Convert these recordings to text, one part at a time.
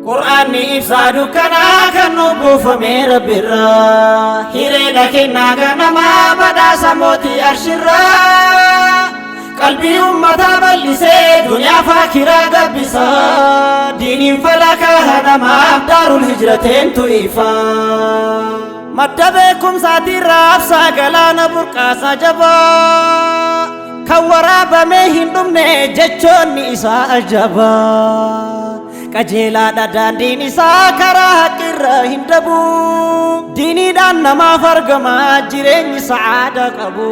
Qur'aanni ibsaa dukkanaa kan nu buufame Rabbirraa, hireedha kennaa ganamaa badhaasa mootii arshirraa. Qalbii ummataa bal'isee duniyaa faakiraa gabbisaa, diiniin falakaa namaaf daarul hijrateentu ifaa. Madda beekumsaatiin raabsaa galaana burqaasaa jabaa, kan waraabamee hin dhumne jechoonni isaa ajabaa. Qajeelaadha daandiin isaa karaa haqqirra hin dabu, diiniidhaan namaaf argamaa jireenyi sa'aada qabu.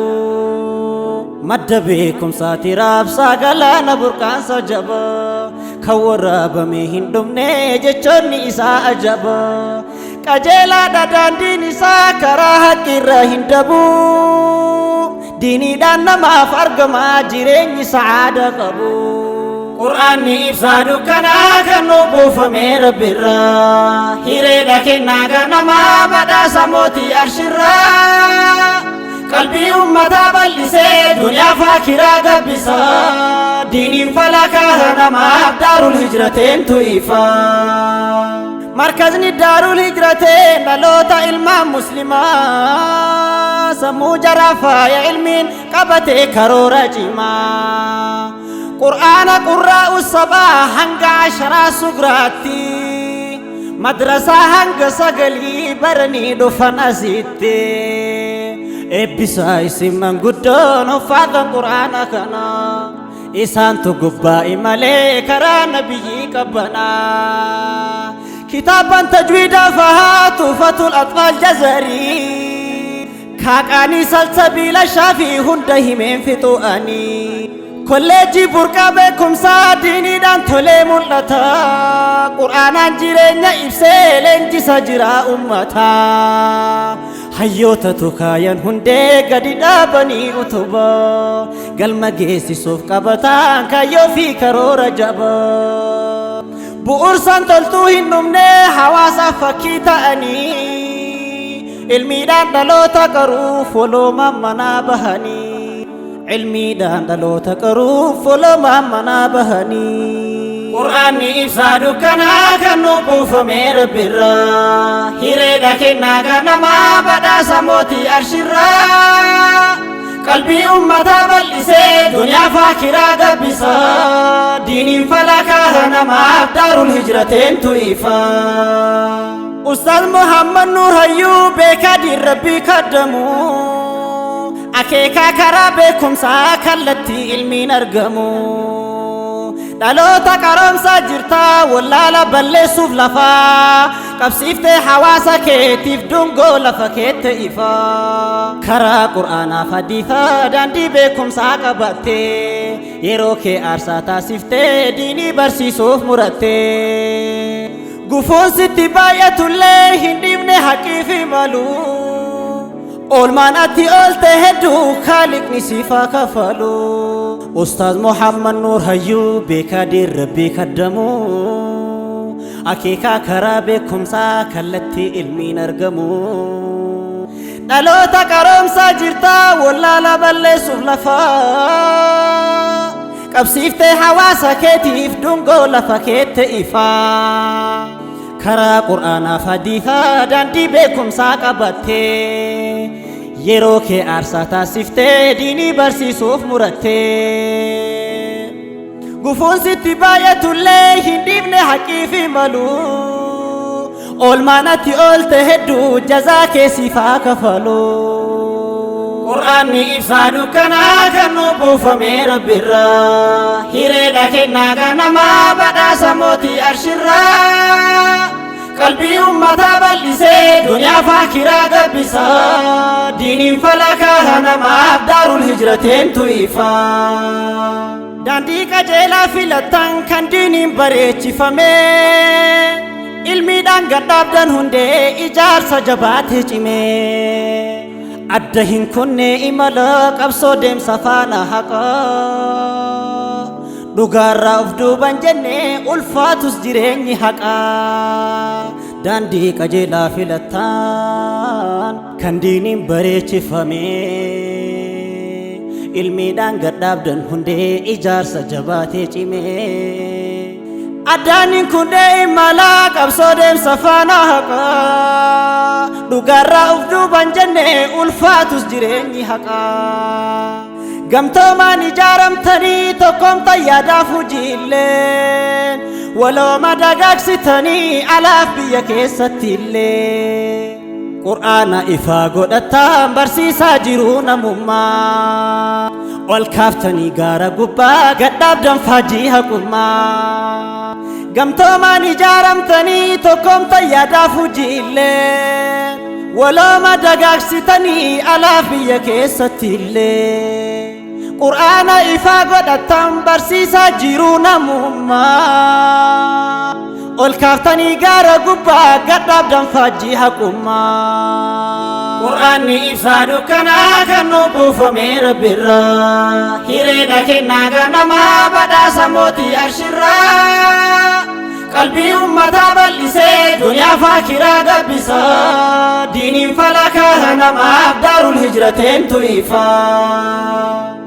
Madda beekumsaatiin raabsaa galaana burqaasaa jabaa, kan waraabamee hin dhumne jechoonni isaa ajabaa. Qajeelaadha daandiin isaa karaa haqqirra hin dabu, diiniidhaan namaaf argamaa jireenyi sa'aada qabu. Qur'aanni ibsaa dukkanaa kan nu buufame Rabbirraa, hireedha kennaa ganamaa badhaasa mootii arshirraa. Qalbii ummataa bal'isee duniyaa faakiraa gabbisaa, diiniin falakaa namaaf daarul hijrateentu ifaa. Markazni daarul hijrateen dhaloota ilmaan muslimaa, sammuu jaraa faaya ilmiin qabatee karoora cimaa. Qur'aana qurraa'u sabaa hanga asharaa sugraatti, madrasaa hanga sagalii baranii dhufan asitti. Eebbisaa isin manguddoon uffaatan qur'aana kana, isaantu gubbaa imalee karaa nabiyyii qabbanaa. Kitaaban tajwiida fahaa tuufatul atfaal jazarii, kaaqaanii salsabiila shaafii hunda himeen fixu'anii. Kolleejjii burqaa beekumsaa diiniidhaan tolee mul'ata, qur'aanaan jireenya ibsee leenjisa jira ummataa. Hayyootatu kaayan hundee gadi dhaabanii utubaa, galma geessisuuf qabataan kaayyoo fi karoora jabaa. Bu'uursaan toltuu hin dhumne hawaasaaf fakkii ta'anii, ilmiidhaan dhaloota qaruuf waloomaan manaa bahanii. Ilmiidhaan dhaloota qaruuf waloomaan manaa bahanii. Qur'aanni ibsaa dukkanaa kan nu buufame Rabbirraa, hireedha kennaa ganamaa badhaasa mootii arshirraa. Qalbii ummataa bal'isee duniyaa faakiraa gabbisaa, diiniin falakaa namaaf daarul hijrateentu ifaa. Ustaaz Muhammad Nuur Hayyuu beekaa diin Rabbii kaddamu, akeekaa karaa beekumsaa kallattii ilmiin argamu. Dhaloota qaroomsaa jirtaa wallaala balleessuuf lafaa, qabsiiftee hawaasa keetiif dungoo lafa keette ifaa. Karaa qur'aanaaf hadiisaa daandii beekumsaa qabattee, yeroo kee aarsaa taasiftee diinii barsiisuuf murattee. Gufuun sitti baay'atullee hin dhiifne haqqiif imalu, oolmaan ati oolte hedduu Khaliqni siif haa kafalu. Ustaaz Muhammad Nuur Hayyuu beekaa diin Rabbii kaddamu, akeekaa karaa beekumsaa kallattii ilmiin argamu. Dhaloota qaroomsaa jirtaa wallaala balleessuuf lafaa, qabsiiftee hawaasa keetiif dungoo lafa keette ifaa. Karaa qur'aanaaf hadiisaa daandii beekumsaa qabattee, yeroo kee aarsaa taasiftee diinii barsiisuuf murattee. Gufuun sitti baay'atullee hin dhiifne haqqiif imalu, oolmaan ati oolte hedduu jazaa kee siif haa kafalu. Qur'aanni ibsaa dukkanaa kan nu buufame Rabbirraa, hireedha kennaa ganamaa badhaasa mootii arshirraa. Qalbii ummataa bal'isee duniyaa faakiraa gabbisaa, diiniin falakaa namaaf daarul hijrateentu ifaa. Daandii qajeelaa filattan kan diiniin bareechifame, ilmiidhaan gadhaabdan hundee ijaarsa jabaatee cimee. Adda hin kunne imala qabsoo deemsa faana haqaa, dhugaarraa of duuban jennee ulfaatus jireenyi haqaa. Daandii qajeelaa filattan kan diiniin bareechifame, ilmiidhaan gadhaabdan hundee ijaarsa jabaatee cimee. Addaaniin kun deemalaa qabsoo deemsa faana haqaa dhugaarraa uf duuban jenne ulfaatus jireenyi haqaa gamtoomaan ijaaramtanii tokkoomta yaadaaf hujiilleen walooma dagaagsitanii alaaf biyya keessatti illee Qur'aana ifaa godhataan barsiisaa jiru namummaa ol kaaftanii gaara gubbaa gadhaabdan faajii haqummaa gamtoomaan ijaaramtanii tokkoomta yaadaaf hujiilleen walooma dagaagsitanii alaaf biyya keessatti illee Qur'aana ifaa godhataan barsiisaa jiru namummaa ol kaaftanii gaara gubbaa gadhaabdan faajii haqummaa Qur'aanni ibsaa dukkanaa kan nu buufamee Rabbirraa hireedha kennaa ganamaa badhaasa mootii arshirraa qalbii ummataa bal'isee duniyaa faakiraa gabbisaa diiniin falakaa namaaf daarul hijrateentu ifaa